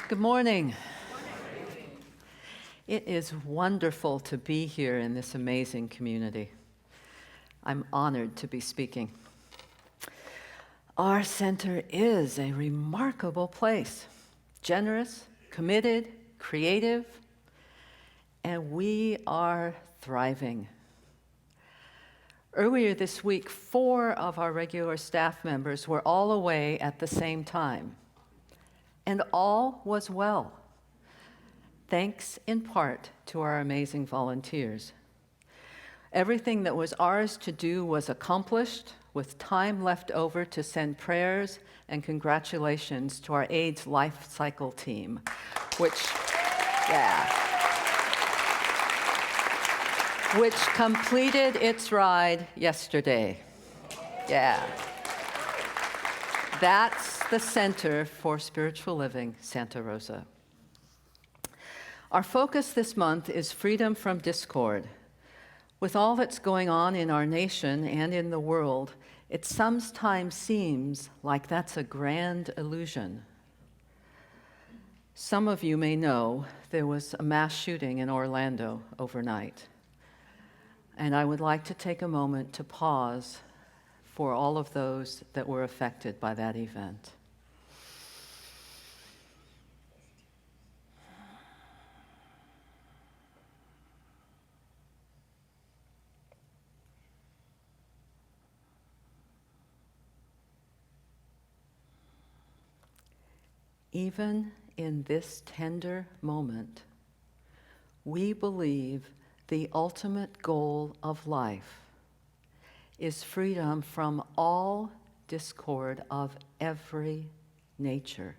Good morning. It is wonderful to be here in this amazing community. I'm honored to be speaking. Our center is a remarkable place, generous, committed, creative, and we are thriving. Earlier this week, 4 of our regular staff members were all away at the same time, and all was well, thanks in part to our amazing volunteers. Everything that was ours to do was accomplished, with time left over to send prayers and congratulations to our AIDS Life Cycle team, which completed its ride yesterday. Yeah. That's the Center for Spiritual Living, Santa Rosa. Our focus this month is freedom from discord. With all that's going on in our nation and in the world, it sometimes seems like that's a grand illusion. Some of you may know there was a mass shooting in Orlando overnight. And I would like to take a moment to pause for all of those that were affected by that event. Even in this tender moment, we believe the ultimate goal of life is freedom from all discord of every nature,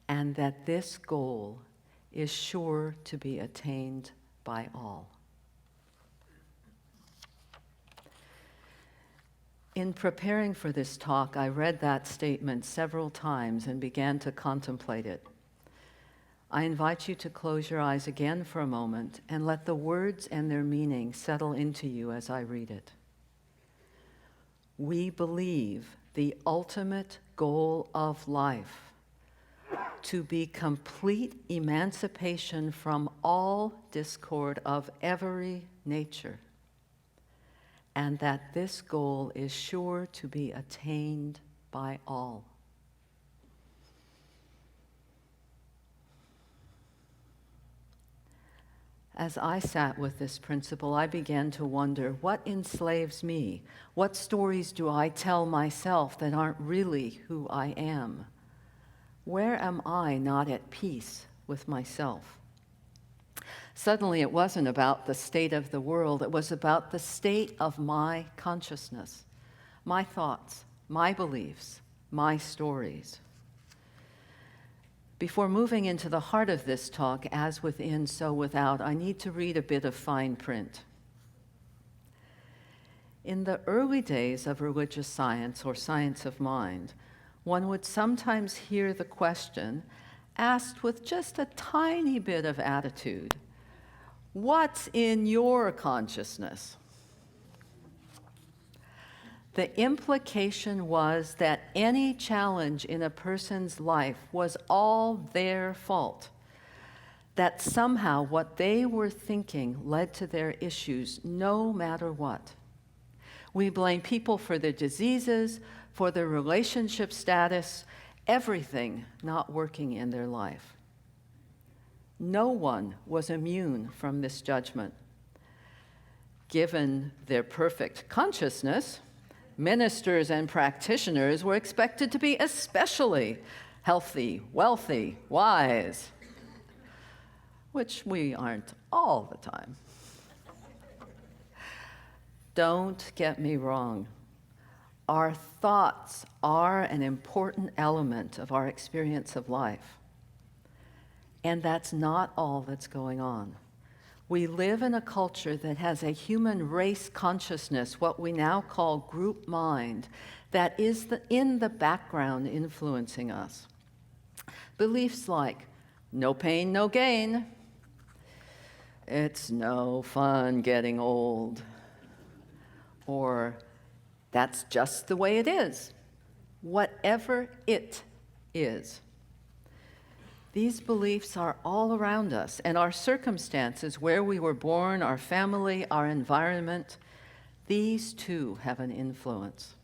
and that this goal is sure to be attained by all. In preparing for this talk, I read that statement several times and began to contemplate it. I invite you to close your eyes again for a moment and let the words and their meaning settle into you as I read it. We believe the ultimate goal of life to be complete emancipation from all discord of every nature, and that this goal is sure to be attained by all. As I sat with this principle, I began to wonder, what enslaves me? What stories do I tell myself that aren't really who I am? Where am I not at peace with myself? Suddenly, it wasn't about the state of the world. It was about the state of my consciousness, my thoughts, my beliefs, my stories. Before moving into the heart of this talk, as within, so without, I need to read a bit of fine print. In the early days of religious science or science of mind, one would sometimes hear the question, asked with just a tiny bit of attitude, "What's in your consciousness?" The implication was that any challenge in a person's life was all their fault, that somehow what they were thinking led to their issues, no matter what. We blame people for their diseases, for their relationship status, everything not working in their life. No one was immune from this judgment. Given their perfect consciousness, ministers and practitioners were expected to be especially healthy, wealthy, wise, which we aren't all the time. Don't get me wrong. Our thoughts are an important element of our experience of life. And that's not all that's going on. We live in a culture that has a human race consciousness, what we now call group mind, that is in the background influencing us. Beliefs like, no pain, no gain. It's no fun getting old. Or, that's just the way it is. Whatever it is. These beliefs are all around us, and our circumstances, where we were born, our family, our environment, these too have an influence.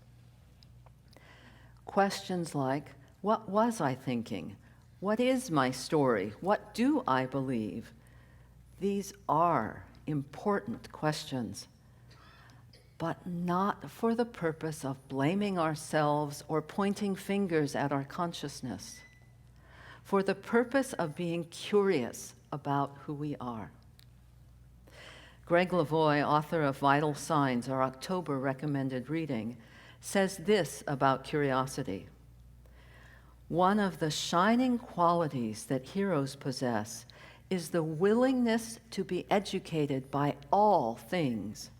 Questions like, what was I thinking? What is my story? What do I believe? These are important questions, but not for the purpose of blaming ourselves or pointing fingers at our consciousness, for the purpose of being curious about who we are. Greg Lavoie, author of Vital Signs, our October recommended reading, says this about curiosity. One of the shining qualities that heroes possess is the willingness to be educated by all things.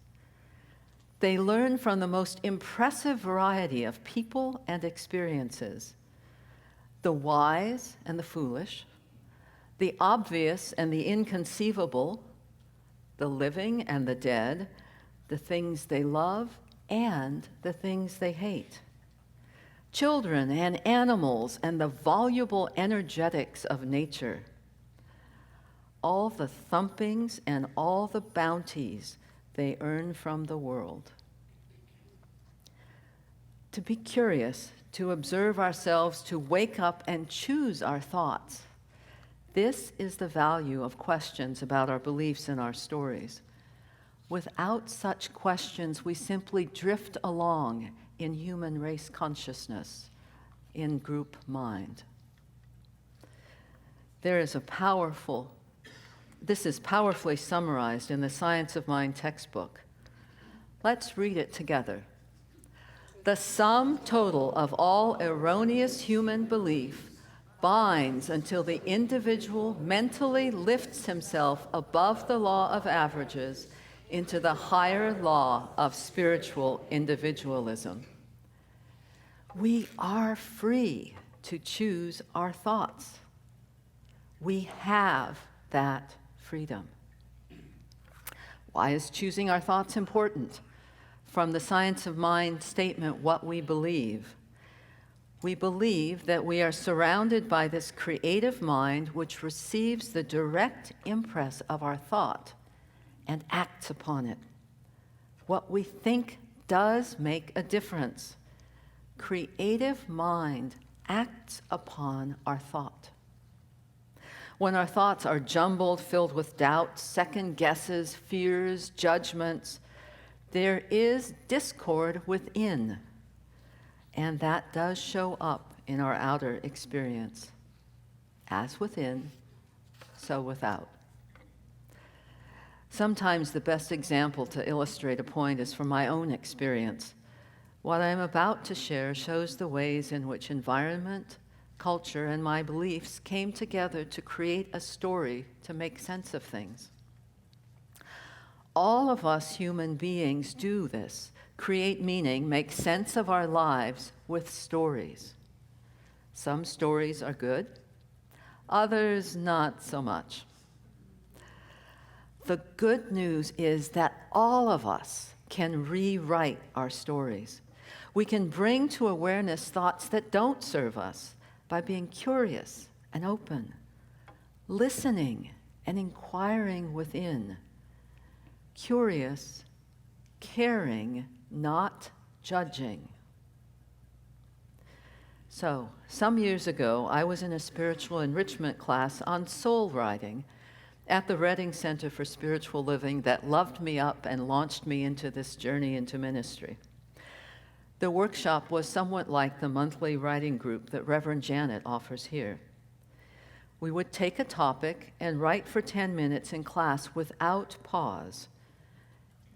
They learn from the most impressive variety of people and experiences, the wise and the foolish, the obvious and the inconceivable, the living and the dead, the things they love and the things they hate, children and animals and the voluble energetics of nature, all the thumpings and all the bounties they earn from the world. To be curious, to observe ourselves, to wake up and choose our thoughts. This is the value of questions about our beliefs and our stories. Without such questions, we simply drift along in human race consciousness, in group mind. This is powerfully summarized in the Science of Mind textbook. Let's read it together. The sum total of all erroneous human belief binds until the individual mentally lifts himself above the law of averages into the higher law of spiritual individualism. We are free to choose our thoughts. We have that freedom. Why is choosing our thoughts important? From the Science of Mind statement, what we believe. We believe that we are surrounded by this creative mind which receives the direct impress of our thought and acts upon it. What we think does make a difference. Creative mind acts upon our thought. When our thoughts are jumbled, filled with doubts, second guesses, fears, judgments, there is discord within, and that does show up in our outer experience. As within, so without. Sometimes the best example to illustrate a point is from my own experience. What I am about to share shows the ways in which environment, culture, and my beliefs came together to create a story to make sense of things. All of us human beings do this, create meaning, make sense of our lives with stories. Some stories are good, others not so much. The good news is that all of us can rewrite our stories. We can bring to awareness thoughts that don't serve us by being curious and open, listening and inquiring within. Curious, caring, not judging. So, some years ago, I was in a spiritual enrichment class on soul writing at the Redding Center for Spiritual Living that loved me up and launched me into this journey into ministry. The workshop was somewhat like the monthly writing group that Reverend Janet offers here. We would take a topic and write for 10 minutes in class without pause.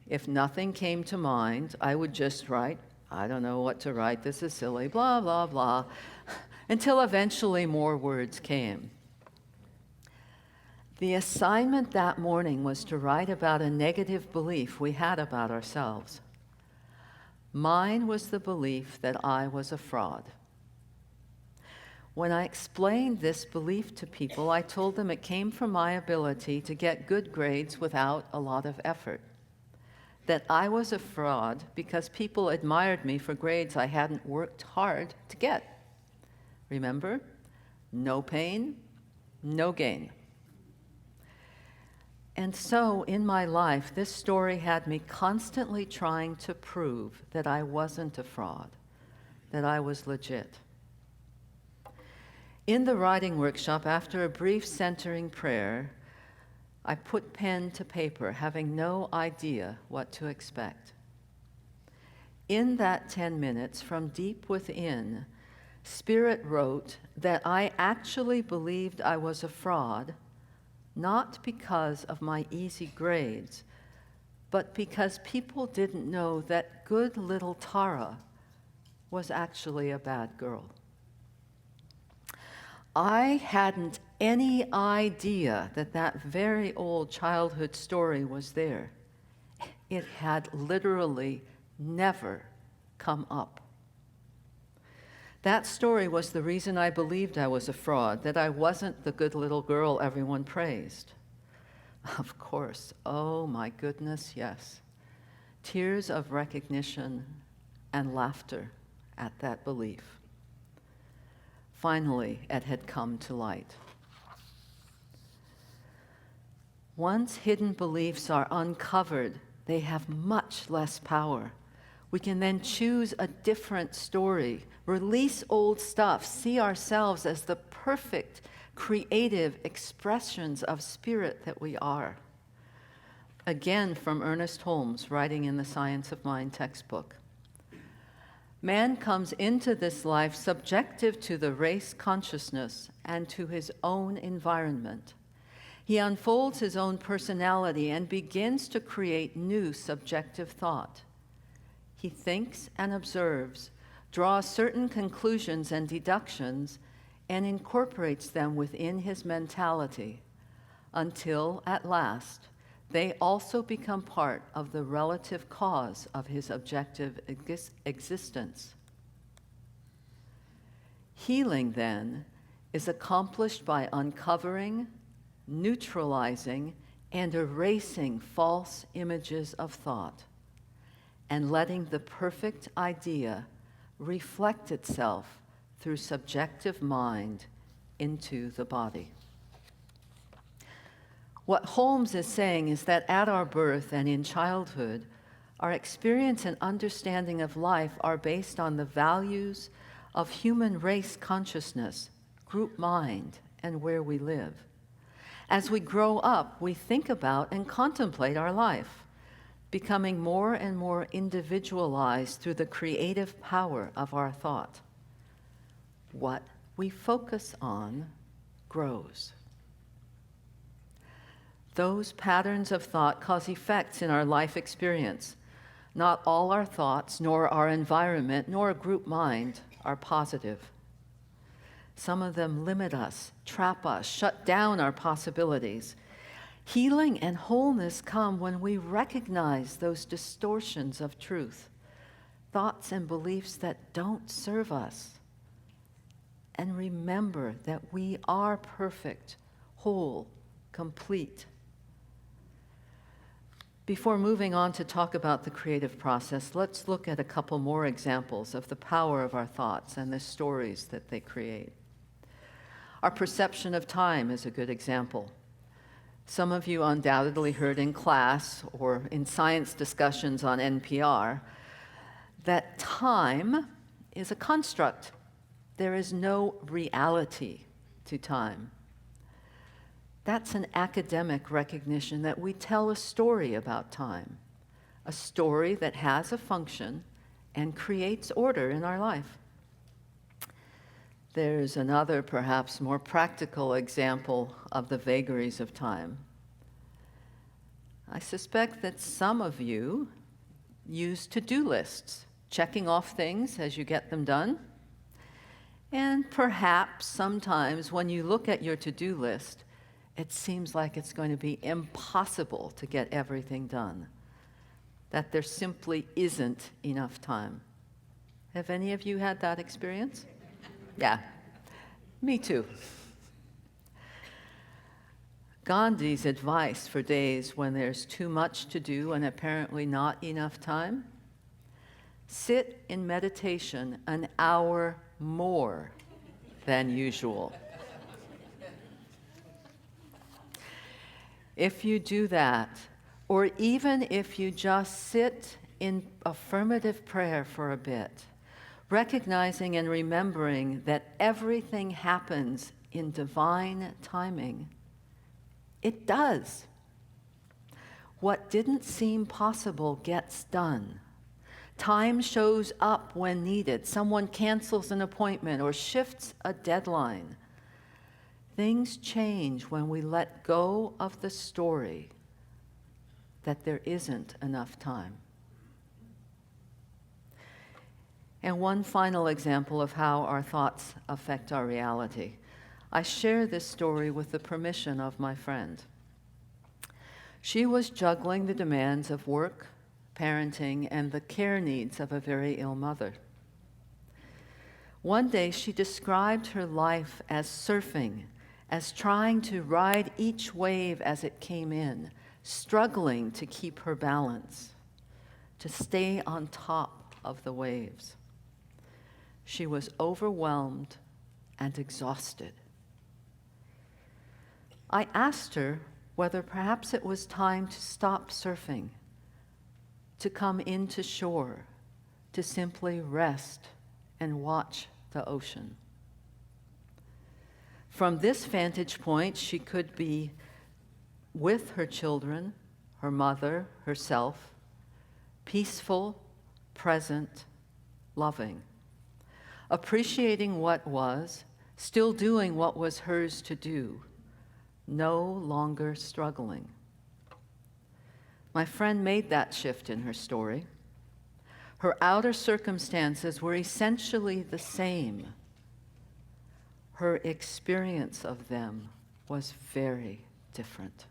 If nothing came to mind, I would just write, I don't know what to write, this is silly, blah, blah, blah, until eventually more words came. The assignment that morning was to write about a negative belief we had about ourselves. Mine was the belief that I was a fraud. When I explained this belief to people, I told them it came from my ability to get good grades without a lot of effort. That I was a fraud because people admired me for grades I hadn't worked hard to get. Remember? No pain, no gain. And so, in my life, this story had me constantly trying to prove that I wasn't a fraud, that I was legit. In the writing workshop, after a brief centering prayer, I put pen to paper, having no idea what to expect. In that 10 minutes, from deep within, Spirit wrote that I actually believed I was a fraud, not because of my easy grades, but because people didn't know that good little Tara was actually a bad girl. I hadn't any idea that that very old childhood story was there. It had literally never come up. That story was the reason I believed I was a fraud, that I wasn't the good little girl everyone praised. Of course, oh my goodness, yes. Tears of recognition and laughter at that belief. Finally, it had come to light. Once hidden beliefs are uncovered, they have much less power. We can then choose a different story, release old stuff, see ourselves as the perfect, creative expressions of spirit that we are. Again, from Ernest Holmes, writing in the Science of Mind textbook. Man comes into this life subjective to the race consciousness and to his own environment. He unfolds his own personality and begins to create new subjective thought. He thinks and observes, draws certain conclusions and deductions, and incorporates them within his mentality until, at last, they also become part of the relative cause of his objective existence. Healing, then, is accomplished by uncovering, neutralizing, and erasing false images of thought, and letting the perfect idea reflect itself through subjective mind into the body. What Holmes is saying is that at our birth and in childhood, our experience and understanding of life are based on the values of human race consciousness, group mind, and where we live. As we grow up, we think about and contemplate our life, becoming more and more individualized through the creative power of our thought. What we focus on grows. Those patterns of thought cause effects in our life experience. Not all our thoughts, nor our environment, nor group mind are positive. Some of them limit us, trap us, shut down our possibilities. Healing and wholeness come when we recognize those distortions of truth, thoughts and beliefs that don't serve us, and remember that we are perfect, whole, complete. Before moving on to talk about the creative process, let's look at a couple more examples of the power of our thoughts and the stories that they create. Our perception of time is a good example. Some of you undoubtedly heard in class or in science discussions on NPR that time is a construct. There is no reality to time. That's an academic recognition that we tell a story about time, a story that has a function and creates order in our life. There's another, perhaps more practical example of the vagaries of time. I suspect that some of you use to-do lists, checking off things as you get them done. And perhaps sometimes when you look at your to-do list, it seems like it's going to be impossible to get everything done, that there simply isn't enough time. Have any of you had that experience? Yeah, me too. Gandhi's advice for days when there's too much to do and apparently not enough time: sit in meditation an hour more than usual. If you do that, or even if you just sit in affirmative prayer for a bit, recognizing and remembering that everything happens in divine timing, it does. What didn't seem possible gets done. Time shows up when needed. Someone cancels an appointment or shifts a deadline. Things change when we let go of the story that there isn't enough time. And one final example of how our thoughts affect our reality. I share this story with the permission of my friend. She was juggling the demands of work, parenting, and the care needs of a very ill mother. One day she described her life as surfing, as trying to ride each wave as it came in, struggling to keep her balance, to stay on top of the waves. She was overwhelmed and exhausted. I asked her whether perhaps it was time to stop surfing, to come into shore, to simply rest and watch the ocean. From this vantage point, she could be with her children, her mother, herself, peaceful, present, loving, appreciating what was, still doing what was hers to do, no longer struggling. My friend made that shift in her story. Her outer circumstances were essentially the same. Her experience of them was very different.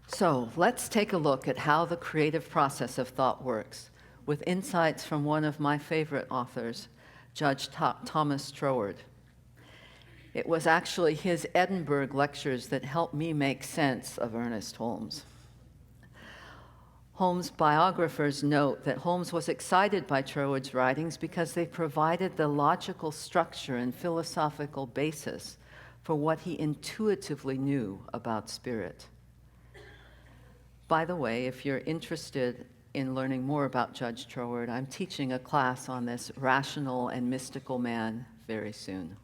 So let's take a look at how the creative process of thought works, with insights from one of my favorite authors, Judge Thomas Troward. It was actually his Edinburgh lectures that helped me make sense of Ernest Holmes. Holmes' biographers note that Holmes was excited by Troward's writings because they provided the logical structure and philosophical basis for what he intuitively knew about spirit. By the way, if you're interested in learning more about Judge Troward, I'm teaching a class on this rational and mystical man very soon.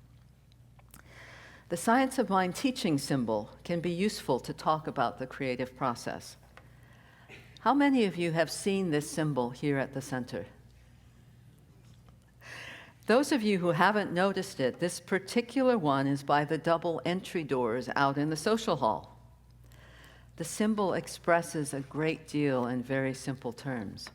The Science of Mind teaching symbol can be useful to talk about the creative process. How many of you have seen this symbol here at the center? Those of you who haven't noticed it, this particular one is by the double entry doors out in the social hall. The symbol expresses a great deal in very simple terms.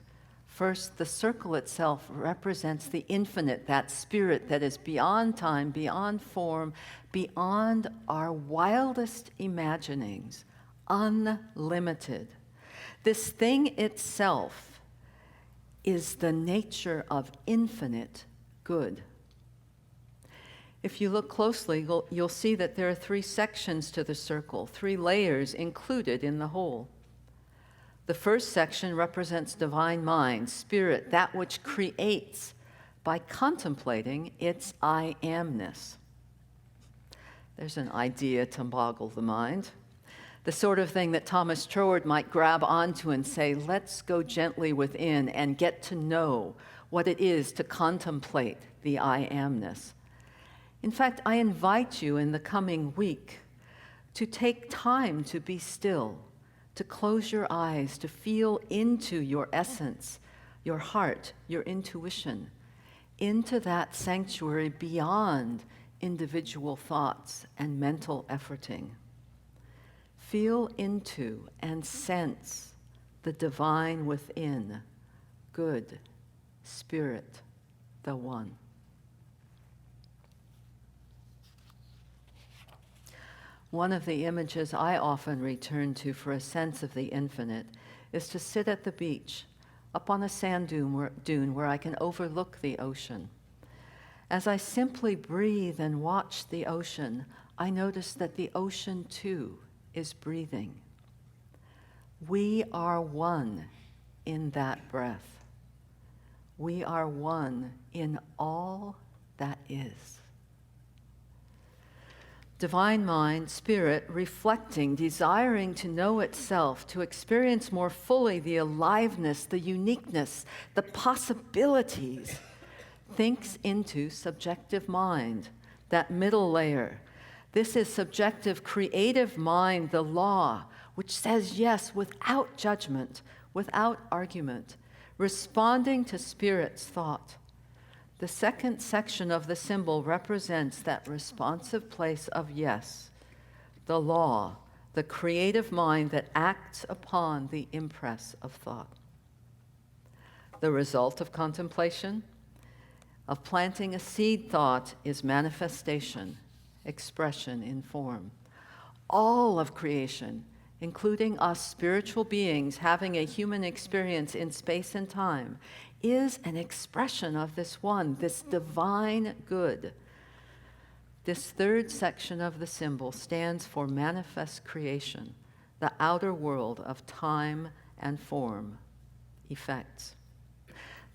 First, the circle itself represents the infinite, that spirit that is beyond time, beyond form, beyond our wildest imaginings, unlimited. This thing itself is the nature of infinite good. If you look closely, you'll see that there are 3 sections to the circle, 3 layers included in the whole. The first section represents divine mind, spirit, that which creates by contemplating its I amness. There's an idea to boggle the mind. The sort of thing that Thomas Troward might grab onto and say, let's go gently within and get to know what it is to contemplate the I amness. In fact, I invite you in the coming week to take time to be still, to close your eyes, to feel into your essence, your heart, your intuition, into that sanctuary beyond individual thoughts and mental efforting. Feel into and sense the divine within, good, spirit, the one. One of the images I often return to for a sense of the infinite is to sit at the beach, up on a sand dune where I can overlook the ocean. As I simply breathe and watch the ocean, I notice that the ocean too is breathing. We are one in that breath. We are one in all that is. Divine mind, spirit, reflecting, desiring to know itself, to experience more fully the aliveness, the uniqueness, the possibilities, thinks into subjective mind, that middle layer. This is subjective, creative mind, the law, which says yes without judgment, without argument, responding to spirit's thought. The second section of the symbol represents that responsive place of yes, the law, the creative mind that acts upon the impress of thought. The result of contemplation, of planting a seed thought, is manifestation, expression in form. All of creation, including us spiritual beings having a human experience in space and time, is an expression of this one, this divine good. This third section of the symbol stands for manifest creation, the outer world of time and form, effects.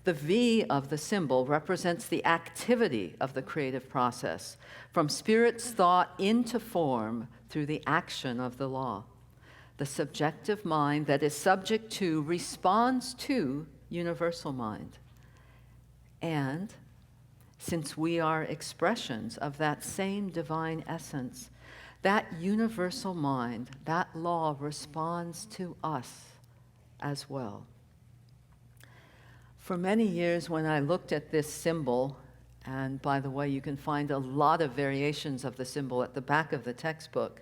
The V of the symbol represents the activity of the creative process, from spirit's thought into form through the action of the law. The subjective mind that is subject to responds to universal mind. And since we are expressions of that same divine essence, that universal mind, that law responds to us as well. For many years when I looked at this symbol, and by the way, you can find a lot of variations of the symbol at the back of the textbook,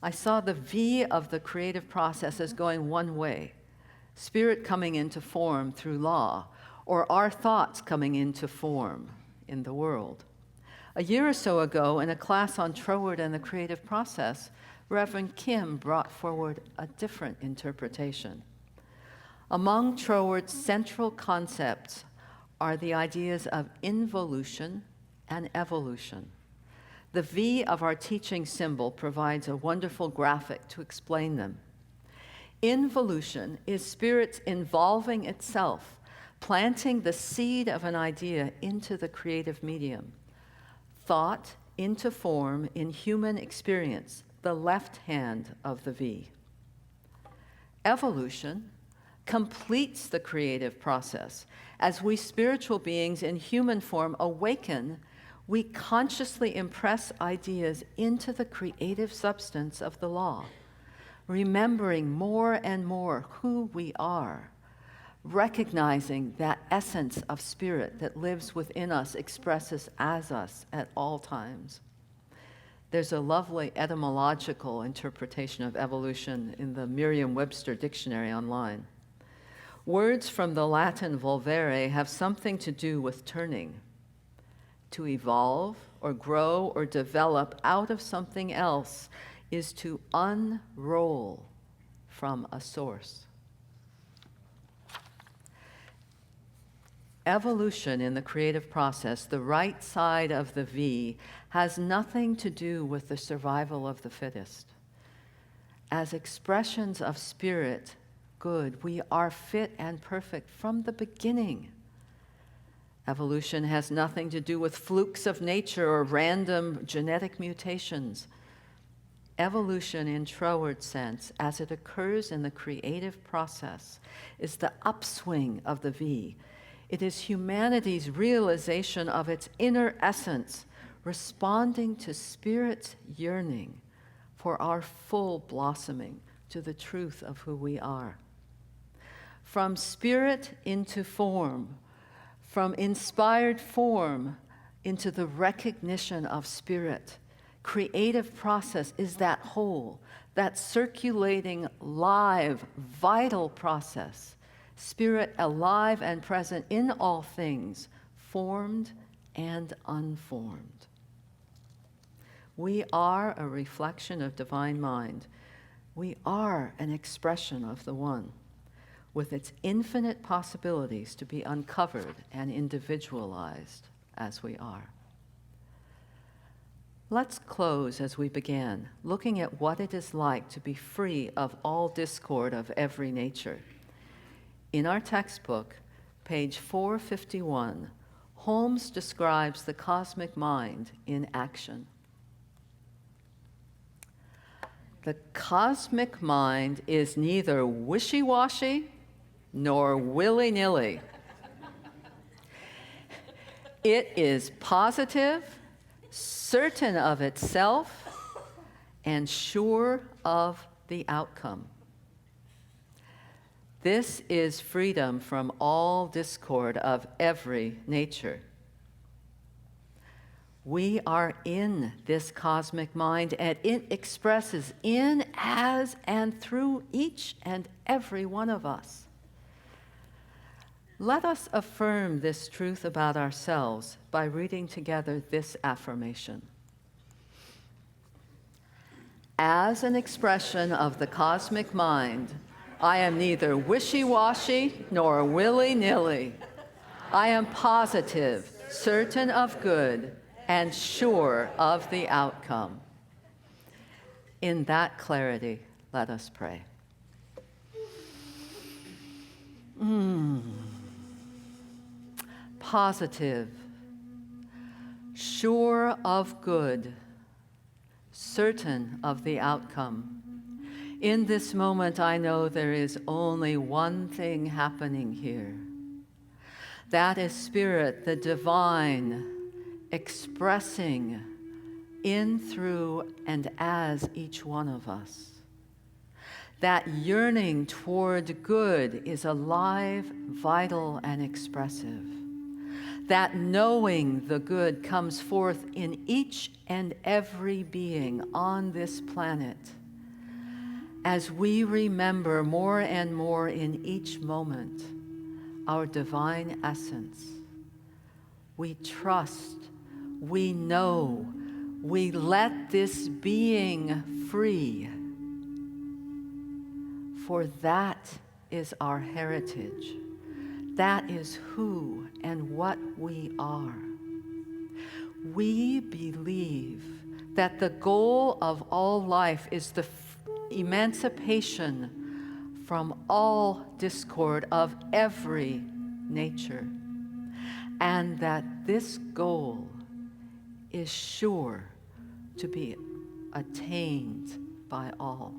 I saw the V of the creative process as going one way, spirit coming into form through law, or our thoughts coming into form in the world. A year or so ago, in a class on Troward and the creative process, Reverend Kim brought forward a different interpretation. Among Troward's central concepts are the ideas of involution and evolution. The V of our teaching symbol provides a wonderful graphic to explain them. Involution is spirit's involving itself, planting the seed of an idea into the creative medium. Thought into form in human experience, the left hand of the V. Evolution completes the creative process. As we spiritual beings in human form awaken, we consciously impress ideas into the creative substance of the law, remembering more and more who we are, recognizing that essence of spirit that lives within us, expresses as us at all times. There's a lovely etymological interpretation of evolution in the Merriam-Webster dictionary online. Words from the Latin volvere have something to do with turning. To evolve or grow or develop out of something else is to unroll from a source. Evolution in the creative process, the right side of the V, has nothing to do with the survival of the fittest. As expressions of spirit, good, we are fit and perfect from the beginning. Evolution has nothing to do with flukes of nature or random genetic mutations. Evolution in Troward's sense, as it occurs in the creative process, is the upswing of the V. It is humanity's realization of its inner essence, responding to spirit's yearning for our full blossoming to the truth of who we are. From spirit into form, from inspired form into the recognition of spirit. Creative process is that whole, that circulating, live, vital process. Spirit alive and present in all things, formed and unformed. We are a reflection of divine mind. We are an expression of the one, with its infinite possibilities to be uncovered and individualized as we are. Let's close as we began, looking at what it is like to be free of all discord of every nature. In our textbook, page 451, Holmes describes the cosmic mind in action. The cosmic mind is neither wishy-washy nor willy-nilly. It is positive, certain of itself, and sure of the outcome. This is freedom from all discord of every nature. We are in this cosmic mind, and it expresses in, as, and through each and every one of us. Let us affirm this truth about ourselves by reading together this affirmation. As an expression of the cosmic mind, I am neither wishy-washy nor willy-nilly. I am positive, certain of good, and sure of the outcome. In that clarity, let us pray. Positive, sure of good, certain of the outcome. In this moment, I know there is only one thing happening here. That is Spirit, the divine, expressing in, through, and as each one of us. That yearning toward good is alive, vital, and expressive. That knowing the good comes forth in each and every being on this planet as we remember more and more in each moment our divine essence. We trust, we know, we let this being free, for that is our heritage. That is who and what we are. We believe that the goal of all life is the emancipation from all discord of every nature, and that this goal is sure to be attained by all.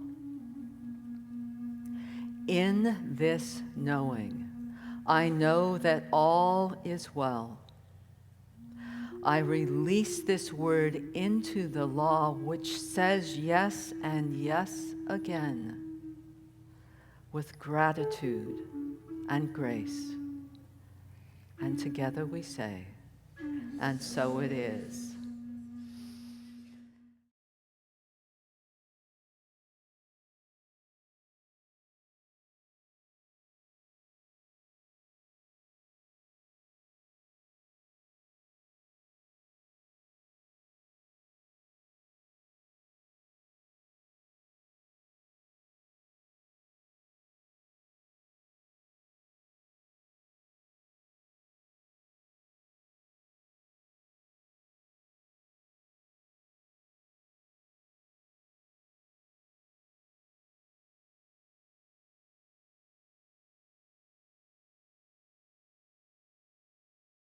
In this knowing, I know that all is well. I release this word into the law which says yes and yes again with gratitude and grace. And together we say, and so it is.